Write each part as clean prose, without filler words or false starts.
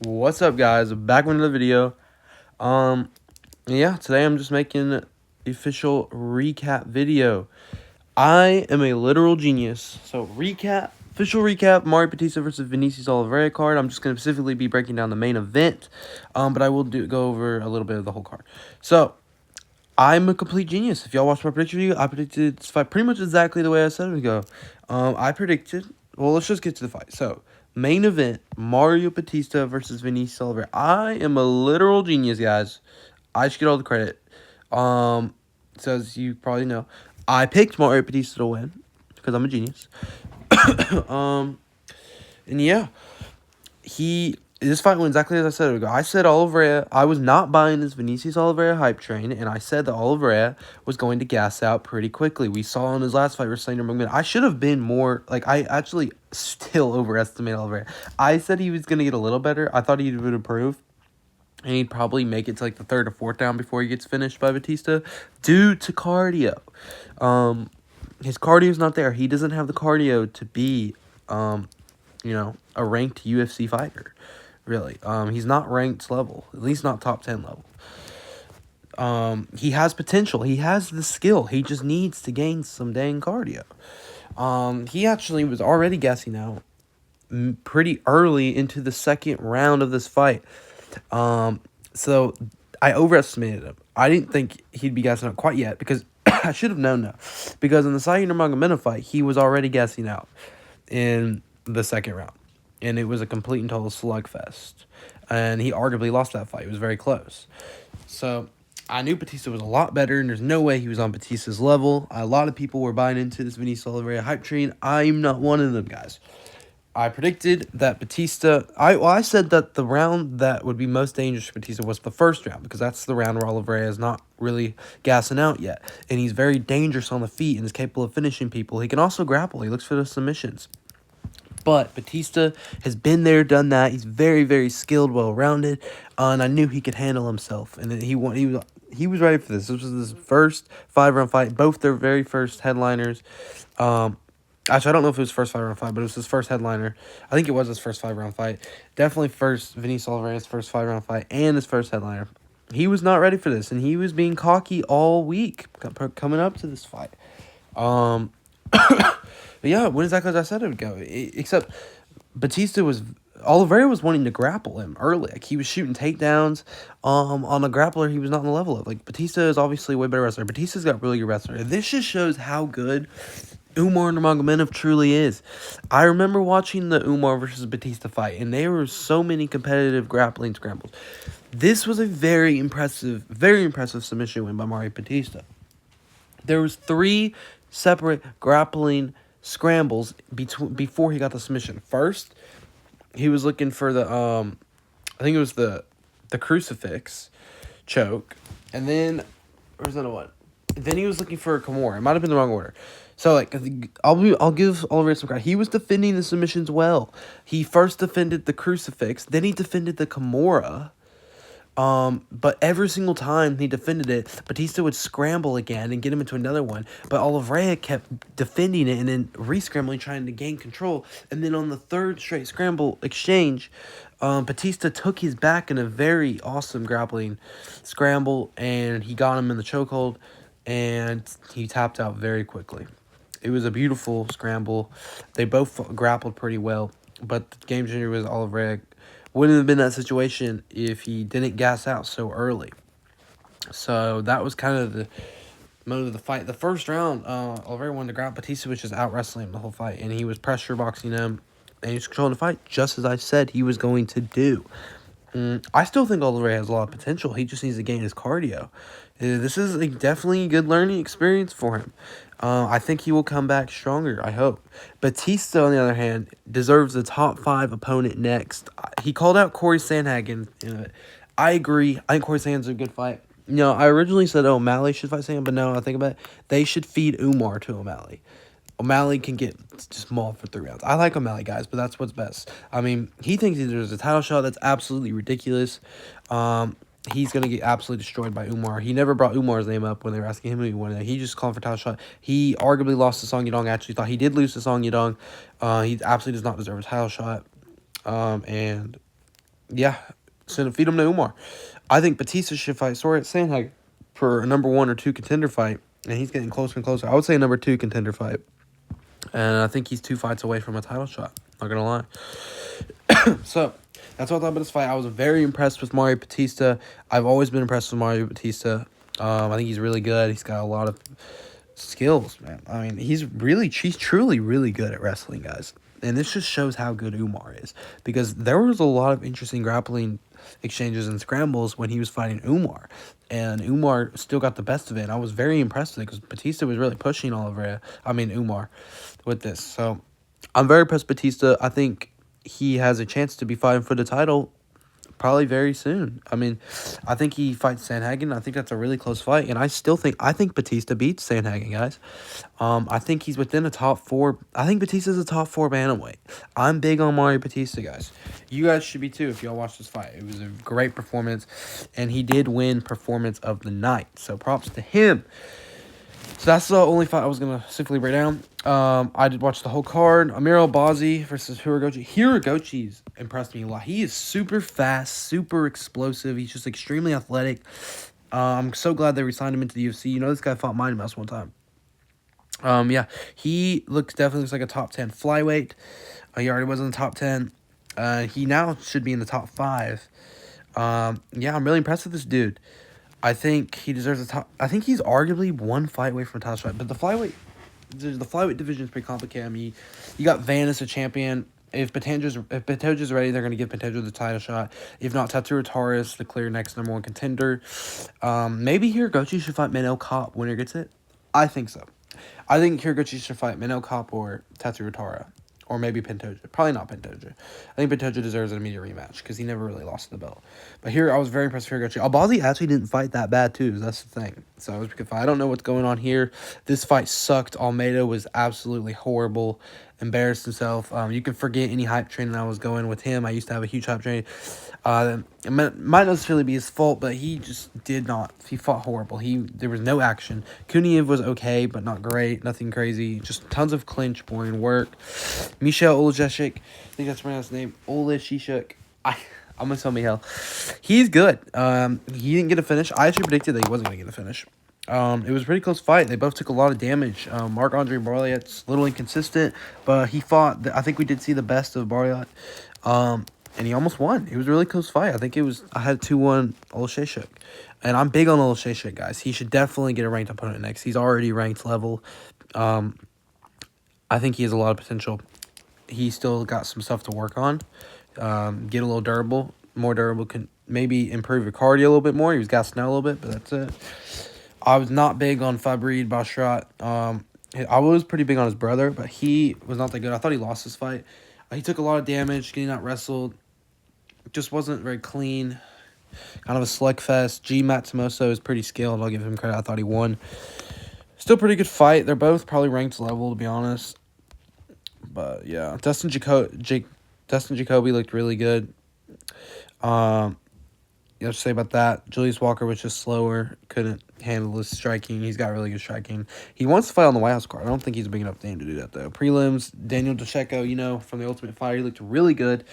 What's up, guys? Back with another video. Um, yeah, today I'm just making the official recap video. I am a literal genius. So official recap, Mario Bautista versus Vinicius Oliveira card. I'm just gonna specifically be breaking down the main event. But I will go over a little bit of the whole card. So I'm a complete genius. If y'all watched my prediction video, I predicted this fight pretty much exactly the way I said it would go. I predicted. Well, let's just get to the fight. So, main event: Mario Bautista versus Vinicius Oliveira. I am a literal genius, guys. I should get all the credit. So as you probably know, I picked Mario Bautista to win because I'm a genius. And yeah, this fight went exactly as I said it would go. I said Oliveira. I was not buying this Vinicius Oliveira hype train, and I said that Oliveira was going to gas out pretty quickly. We saw in his last fight versus McMahon. I should have been more like I actually still overestimated Oliveira. I said he was going to get a little better. I thought he would improve, and he'd probably make it to like the third or fourth down before he gets finished by Bautista due to cardio. His cardio's not there. He doesn't have the cardio to be a ranked UFC fighter. Really. He's not ranked level, at least not top 10 level. He has potential. He has the skill. He just needs to gain some dang cardio. He actually was already gassing out pretty early into the second round of this fight. So I overestimated him. I didn't think he'd be gassing out quite yet because I should have known that. Because in the Saeed Nurmagomedov fight, he was already gassing out in the second round. And it was a complete and total slugfest. And he arguably lost that fight. It was very close. So I knew Bautista was a lot better, and there's no way he was on Bautista's level. A lot of people were buying into this Vinicius Oliveira hype train. I'm not one of them, guys. I predicted that Bautista... I said that the round that would be most dangerous for Bautista was the first round, because that's the round where Oliveira is not really gassing out yet. And he's very dangerous on the feet and is capable of finishing people. He can also grapple. He looks for the submissions. But Bautista has been there, done that. He's very, very skilled, well-rounded, and I knew he could handle himself. And he was ready for this. This was his first 5-round fight. Both their very first headliners. Actually, I don't know if it was first 5-round fight, but it was his first headliner. I think it was his first 5-round fight. Definitely Vinicius Oliveira's first 5-round fight and his first headliner. He was not ready for this, and he was being cocky all week coming up to this fight. But yeah, it went exactly as I said it would go. Except Oliveira was wanting to grapple him early. Like, he was shooting takedowns on a grappler he was not on the level of. Like, Bautista is obviously a way better wrestler. Bautista's got really good wrestler. This just shows how good Umar Nurmagomedov truly is. I remember watching the Umar versus Bautista fight, and there were so many competitive grappling scrambles. This was a very impressive submission win by Mario Bautista. There was 3 separate grappling scrambles before he got the submission. First, he was looking for the I think it was the crucifix choke, and then where's another one? Then he was looking for a Kimura. It might have been the wrong order. So like I'll give Oliveira some credit. He was defending the submissions well. He first defended the crucifix, then he defended the Kimura. But every single time he defended it, Bautista would scramble again and get him into another one. But Oliveira kept defending it and then re-scrambling, trying to gain control. And then on the third straight scramble exchange, Bautista took his back in a very awesome grappling scramble, and he got him in the chokehold, and he tapped out very quickly. It was a beautiful scramble. They both grappled pretty well, but the game changer was Oliveira. Wouldn't have been that situation if he didn't gas out so early. So that was kind of the mode of the fight. The first round, Oliveira won the ground. Bautista was just out wrestling him the whole fight, and he was pressure boxing him, and he was controlling the fight just as I said he was going to do. I still think Oliveira has a lot of potential. He just needs to gain his cardio. This is definitely a good learning experience for him. I think he will come back stronger, I hope. Bautista, on the other hand, deserves a top 5 opponent next. He called out Corey Sandhagen. I agree. I think Corey Sandhagen's a good fight. I originally said O'Malley should fight Sandhagen, but no, I think about it. They should feed Umar to O'Malley. O'Malley can get just mauled for 3 rounds. I like O'Malley, guys, but that's what's best. I mean, he thinks he deserves a title shot. That's absolutely ridiculous. He's going to get absolutely destroyed by Umar. He never brought Umar's name up when they were asking him who he wanted. He just called for title shot. He arguably lost to Song Yadong. Actually thought he did lose to Song Yadong. He absolutely does not deserve a title shot. And yeah, send feed him to Umar. I think Batista should fight Sandhagen for a number 1 or 2 contender fight, and he's getting closer and closer. I would say a number 2 contender fight, and I think he's 2 fights away from a title shot. Not gonna lie. So that's what I thought about this fight. I was very impressed with Mario Bautista. I've always been impressed with Mario Bautista. I think he's really good. He's got a lot of skills, man. I mean, he's truly really good at wrestling, guys. And this just shows how good Umar is, because there was a lot of interesting grappling exchanges and scrambles when he was fighting Umar, and Umar still got the best of it. And I was very impressed with it because Batista was really pushing Umar with this. So I'm very impressed with Batista. I think he has a chance to be fighting for the title probably very soon. I mean, I think he fights Sandhagen. I think that's a really close fight, and I think Batista beats Sandhagen, guys. I think he's within the top 4. I think Batista's a top 4 bantamweight. I'm big on Mario Batista, guys. You guys should be too if y'all watch this fight. It was a great performance, and he did win performance of the night. So props to him. So that's the only fight I was going to simply break down. I did watch the whole card. Amir Albazi versus Hirogochi. Hirogochi's impressed me a lot. He is super fast, super explosive. He's just extremely athletic. I'm so glad they re-signed him into the UFC. You know, this guy fought Mighty Mouse one time. Yeah, he definitely looks like a top 10 flyweight. He already was in the top 10. He now should be in the top 5. Yeah, I'm really impressed with this dude. I think he deserves a top. I think he's arguably 1 fight away from a title shot. But the flyweight division is pretty complicated. I mean, you got Van as a champion. If Pantoja's ready, they're going to give Pantoja the title shot. If not, Tatsuro Taurus, the clear next number 1 contender. Maybe Hirogochi should fight Manel Kape. Winner gets it. I think so. I think Hirogochi should fight Manel Kape or Tatsuro Taura. Or maybe Pantoja. Probably not Pantoja. I think Pantoja deserves an immediate rematch because he never really lost the belt. But here, I was very impressed with Hirogochi. Albazi actually didn't fight that bad, too. That's the thing. So it was a good fight. I don't know what's going on here. This fight sucked. Almeida was absolutely horrible. Embarrassed himself. You can forget any hype train that I was going with him. I used to have a huge hype train. It might not necessarily be his fault, but he just did not. He fought horrible. There was no action. Kuniev was okay, but not great. Nothing crazy. Just tons of clinch, boring work. Michel Olejeshik, I think that's pronounced his name. Olejeshik. I'm going to tell Michel. He's good. He didn't get a finish. I actually predicted that he wasn't going to get a finish. It was a pretty close fight. They both took a lot of damage. Marc-Andre Barliat's a little inconsistent, but he fought. I think we did see the best of Barliat. And he almost won. It was a really close fight. I had 2-1 Olejeshik. And I'm big on Olejeshik, guys. He should definitely get a ranked opponent next. He's already ranked level. I think he has a lot of potential. He's still got some stuff to work on. Get a little durable. More durable. Can maybe improve your cardio a little bit more. He was gassing out a little bit, but that's it. I was not big on Fabrice Bashrat. I was pretty big on his brother, but he was not that good. I thought he lost this fight. He took a lot of damage, getting out wrestled. Just wasn't very clean. Kind of a slugfest. G. Matsumoto is pretty skilled. I'll give him credit. I thought he won. Still pretty good fight. They're both probably ranked level, to be honest. But, yeah. Dustin Jacoby looked really good. You have to say about that. Julius Walker was just slower. Couldn't handle his striking. He's got really good striking. He wants to fight on the White House card. I don't think he's a big enough name to do that, though. Prelims, Daniel Ducheco, from the Ultimate Fighter, he looked really good.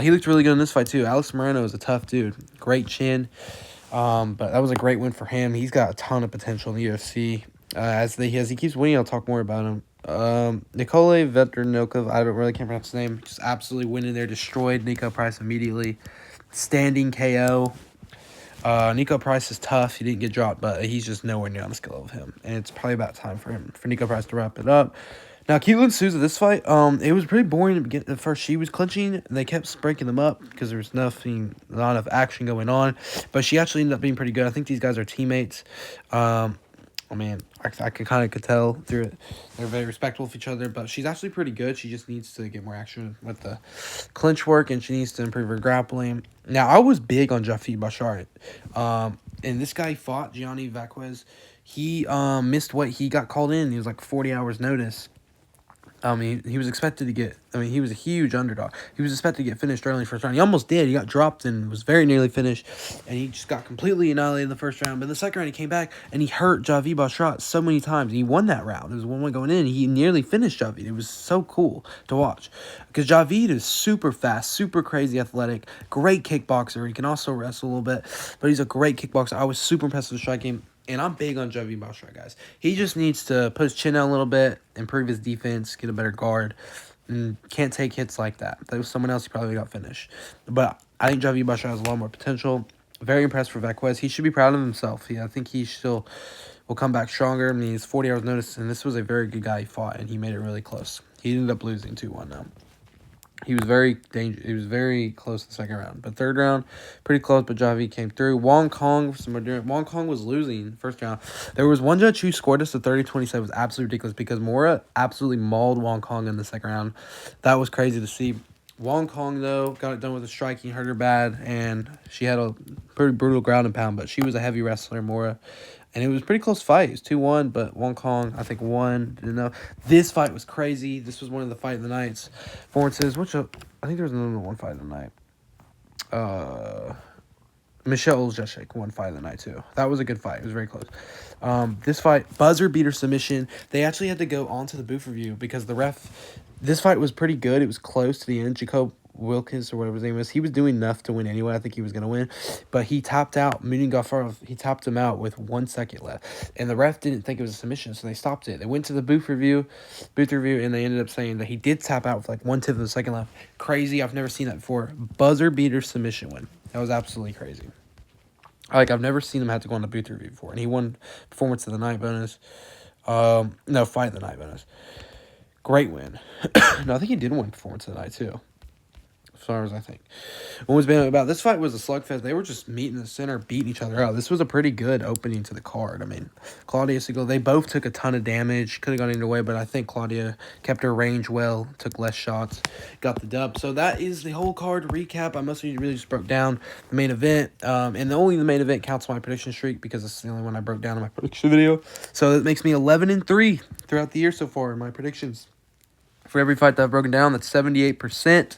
He looked really good in this fight, too. Alex Moreno is a tough dude. Great chin. But that was a great win for him. He's got a ton of potential in the UFC. As he keeps winning, I'll talk more about him. Nikolai Veternokov, I can't pronounce his name. Just absolutely went in there, destroyed Nico Price immediately. Standing KO. Nico Price is tough. He didn't get dropped, but he's just nowhere near on the skill of him. And it's probably about time for Nico Price to wrap it up. Now, Keelan Souza, this fight, it was pretty boring at first. She was clinching, and they kept breaking them up because there was not enough action going on. But she actually ended up being pretty good. I think these guys are teammates. I could tell through it. They're very respectful of each other, but she's actually pretty good. She just needs to get more action with the clinch work, and she needs to improve her grappling. Now, I was big on Jafid Bashar. And this guy fought Gianni Vaquez. He missed weight. He got called in. He was like 40 hours notice. He was expected to get. He was a huge underdog. He was expected to get finished early in the first round. He almost did. He got dropped and was very nearly finished, and he just got completely annihilated in the first round. But in the second round, he came back and he hurt Javi Bashrat so many times. He won that round. It was 1-1 going in. He nearly finished Javid. It was so cool to watch because Javid is super fast, super crazy athletic, great kickboxer. He can also wrestle a little bit, but he's a great kickboxer. I was super impressed with the striking. And I'm big on Javi Bashra, guys. He just needs to put his chin down a little bit, improve his defense, get a better guard, and can't take hits like that. If that was someone else, he probably got finished. But I think Javi Bashra has a lot more potential. Very impressed for Vequez. He should be proud of himself. I think he still will come back stronger. He's 40 hours notice, and this was a very good guy he fought, and he made it really close. He ended up losing 2-1 now. He was very dangerous. He was very close in the second round. But third round, pretty close, but Javi came through. Wong Kong was losing first round. There was one judge who scored us to 30-27. It was absolutely ridiculous because Mora absolutely mauled Wong Kong in the second round. That was crazy to see. Wong Kong, though, got it done with a striking, hurt her bad, and she had a pretty brutal ground and pound, but she was a heavy wrestler, Mora. And it was a pretty close fight. It was 2-1, but Wong Kong, I think, won. Didn't know. This fight was crazy. This was one of the fight of the nights. Performances, I think there was another one fight of the night. Michelle Olszewski won fight of the night, too. That was a good fight. It was very close. This fight, buzzer beater submission. They actually had to go onto the booth review because the ref... This fight was pretty good. It was close to the end. Jacob Wilkins or whatever his name was, he was doing enough to win anyway. I think he was going to win, but he tapped out. Munin Gaffarov, he tapped him out with 1 second left, and the ref didn't think it was a submission, so they stopped it. They went to the booth review, and they ended up saying that he did tap out with like 1/10 of the second left. Crazy. I've never seen that before. Buzzer beater submission win. That was absolutely crazy. I've never seen him have to go on the booth review before, and he won performance of the night bonus. No, fight of the night bonus. Great win. No, I think he did win performance of the night too. As far as I think. What was been about this fight was a slugfest. They were just meeting in the center, beating each other out. This was a pretty good opening to the card. Claudia Sigel, they both took a ton of damage. Could have gone either way, but I think Claudia kept her range well, took less shots, got the dub. So that is the whole card recap. I mostly really just broke down the main event. And only the main event counts my prediction streak because it's the only one I broke down in my prediction video. So it makes me 11-3 throughout the year so far in my predictions. For every fight that I've broken down, that's 78%.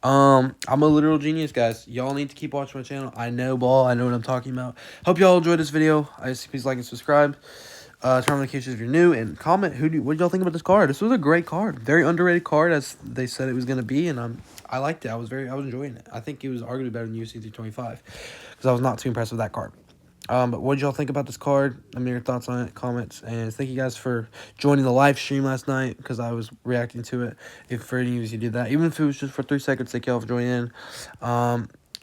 I'm a literal genius, guys. Y'all need to keep watching my channel. I know ball. I know what I'm talking about. Hope y'all enjoyed this video. Please like and subscribe. Turn on notifications if you're new, and comment what did y'all think about this card. This was a great card, very underrated card as they said it was gonna be, and I liked it. I was enjoying it. I think it was arguably better than UFC 325 because I was not too impressed with that card. But what did y'all think about this card? Let me know your thoughts on it, comments, and thank you guys for joining the live stream last night because I was reacting to it. If for any of you did that, even if it was just for 3 seconds, thank y'all for joining in.